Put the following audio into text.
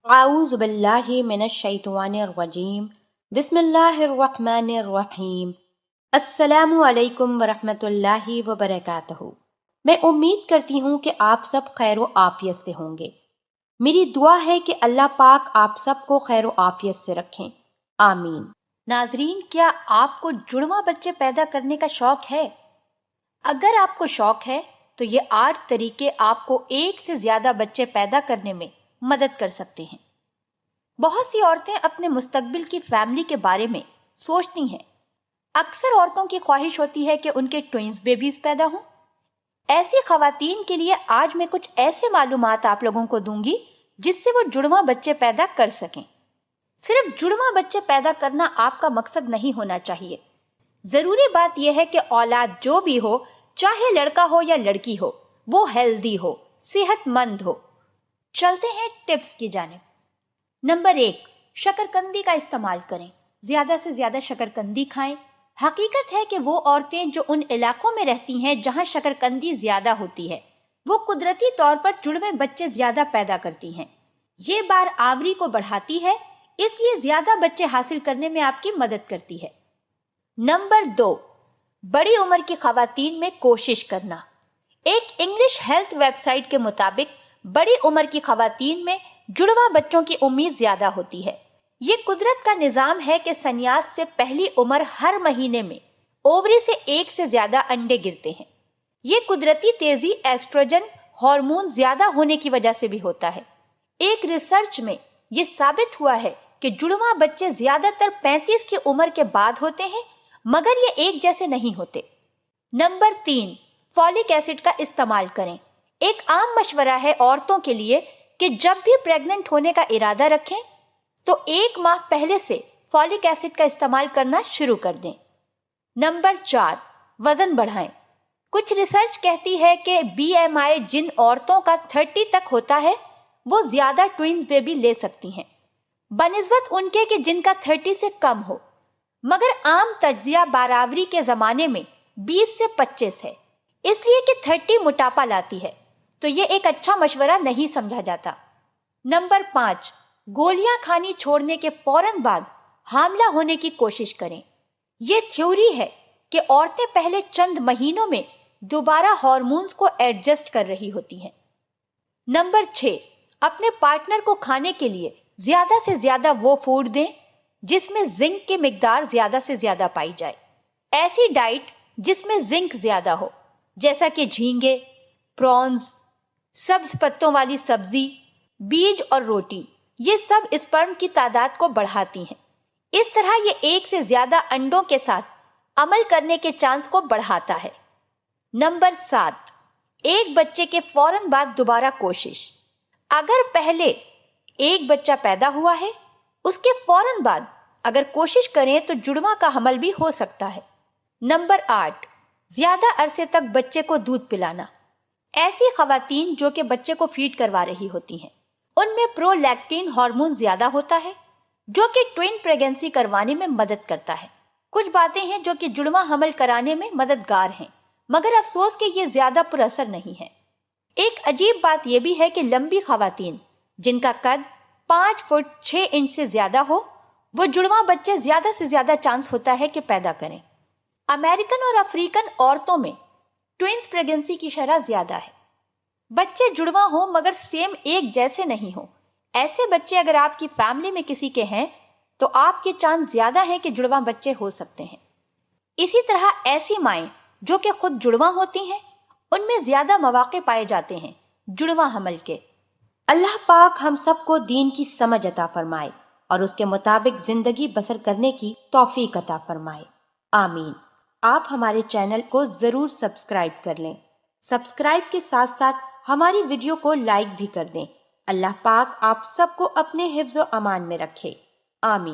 اعوذ باللہ من الشیطان الرجیم بسم اللہ الرحمن الرحیم السلام علیکم ورحمۃ اللہ وبرکاتہ۔ میں امید کرتی ہوں کہ آپ سب خیر و عافیت سے ہوں گے۔ میری دعا ہے کہ اللہ پاک آپ سب کو خیر و عافیت سے رکھیں، آمین۔ ناظرین، کیا آپ کو جڑواں بچے پیدا کرنے کا شوق ہے؟ اگر آپ کو شوق ہے تو یہ 8 طریقے آپ کو ایک سے زیادہ بچے پیدا کرنے میں مدد کر سکتے ہیں۔ بہت سی عورتیں اپنے مستقبل کی فیملی کے بارے میں سوچتی ہیں۔ اکثر عورتوں کی خواہش ہوتی ہے کہ ان کے ٹوئنز بیبیز پیدا ہوں۔ ایسی خواتین کے لیے آج میں کچھ ایسے معلومات آپ لوگوں کو دوں گی جس سے وہ جڑواں بچے پیدا کر سکیں۔ صرف جڑواں بچے پیدا کرنا آپ کا مقصد نہیں ہونا چاہیے۔ ضروری بات یہ ہے کہ اولاد جو بھی ہو، چاہے لڑکا ہو یا لڑکی ہو، وہ ہیلدی ہو، صحت مند ہو۔ چلتے ہیں ٹپس کی جانب۔ نمبر 1، شکرکندی کا استعمال کریں۔ زیادہ سے زیادہ شکرکندی کھائیں۔ حقیقت ہے کہ وہ عورتیں جو ان علاقوں میں رہتی ہیں جہاں شکرکندی زیادہ ہوتی ہے، وہ قدرتی طور پر جڑوے بچے زیادہ پیدا کرتی ہیں۔ یہ بار آوری کو بڑھاتی ہے، اس لیے زیادہ بچے حاصل کرنے میں آپ کی مدد کرتی ہے۔ نمبر 2، بڑی عمر کی خواتین میں کوشش کرنا۔ ایک انگلش ہیلتھ ویب سائٹ کے مطابق بڑی عمر کی خواتین میں جڑواں بچوں کی امید زیادہ ہوتی ہے۔ یہ قدرت کا نظام ہے کہ سنیاس سے پہلی عمر ہر مہینے میں اووری سے 1 سے زیادہ انڈے گرتے ہیں۔ یہ قدرتی تیزی ایسٹروجن ہارمون زیادہ ہونے کی وجہ سے بھی ہوتا ہے۔ ایک ریسرچ میں یہ ثابت ہوا ہے کہ جڑواں بچے زیادہ تر 35 کی عمر کے بعد ہوتے ہیں، مگر یہ ایک جیسے نہیں ہوتے۔ نمبر 3، فولک ایسڈ کا استعمال کریں۔ ایک عام مشورہ ہے عورتوں کے لیے کہ جب بھی پریگننٹ ہونے کا ارادہ رکھیں تو 1 ماہ پہلے سے فولک ایسڈ کا استعمال کرنا شروع کر دیں۔ نمبر 4، وزن بڑھائیں۔ کچھ ریسرچ کہتی ہے کہ BMI جن عورتوں کا 30 تک ہوتا ہے وہ زیادہ ٹوئنز بیبی لے سکتی ہیں بنسبت ان کے کہ جن کا 30 سے کم ہو، مگر عام تجزیہ باراوری کے زمانے میں 20 سے 25 ہے، اس لیے کہ 30 موٹاپا لاتی ہے، تو یہ ایک اچھا مشورہ نہیں سمجھا جاتا۔ نمبر 5، گولیاں کھانی چھوڑنے کے فوراً بعد حاملہ ہونے کی کوشش کریں۔ یہ تھیوری ہے کہ عورتیں پہلے چند مہینوں میں دوبارہ ہارمونز کو ایڈجسٹ کر رہی ہوتی ہیں۔ نمبر 6، اپنے پارٹنر کو کھانے کے لیے زیادہ سے زیادہ وہ فوڈ دیں جس میں زنک کی مقدار زیادہ سے زیادہ پائی جائے۔ ایسی ڈائٹ جس میں زنک زیادہ ہو، جیسا کہ جھینگے، پرونز، سبز پتوں والی سبزی، بیج اور روٹی، یہ سب اسپرم کی تعداد کو بڑھاتی ہیں۔ اس طرح یہ 1 سے زیادہ انڈوں کے ساتھ عمل کرنے کے چانس کو بڑھاتا ہے۔ نمبر 7، ایک بچے کے فوراً بعد دوبارہ کوشش۔ اگر پہلے ایک بچہ پیدا ہوا ہے، اس کے فوراً بعد اگر کوشش کریں تو جڑواں کا حمل بھی ہو سکتا ہے۔ نمبر 8، زیادہ عرصے تک بچے کو دودھ پلانا۔ ایسی خواتین جو کہ بچے کو فیڈ کروا رہی ہوتی ہیں، ان میں پرولیکٹین ہارمون زیادہ ہوتا ہے جو کہ ٹوئن پریگنسی کروانے میں مدد کرتا ہے۔ کچھ باتیں ہیں جو کہ جڑواں حمل کرانے میں مددگار ہیں، مگر افسوس کہ یہ زیادہ پر اثر نہیں ہے۔ ایک عجیب بات یہ بھی ہے کہ لمبی خواتین جن کا قد 5 فٹ 6 انچ سے زیادہ ہو، وہ جڑواں بچے زیادہ سے زیادہ چانس ہوتا ہے کہ پیدا کریں۔ امریکن اور افریقن عورتوں میں ٹوئنز پریگنسی کی شرح زیادہ ہے۔ بچے جڑواں ہوں مگر سیم ایک جیسے نہیں ہوں۔ ایسے بچے اگر آپ کی فیملی میں کسی کے ہیں تو آپ کے چانس زیادہ ہیں کہ جڑواں بچے ہو سکتے ہیں۔ اسی طرح ایسی مائیں جو کہ خود جڑواں ہوتی ہیں، ان میں زیادہ مواقع پائے جاتے ہیں جڑواں حمل کے۔ اللہ پاک ہم سب کو دین کی سمجھ عطا فرمائے اور اس کے مطابق زندگی بسر کرنے کی توفیق عطا فرمائے، آمین۔ آپ ہمارے چینل کو ضرور سبسکرائب کر لیں۔ سبسکرائب کے ساتھ ساتھ ہماری ویڈیو کو لائک بھی کر دیں۔ اللہ پاک آپ سب کو اپنے حفظ و امان میں رکھے، آمین۔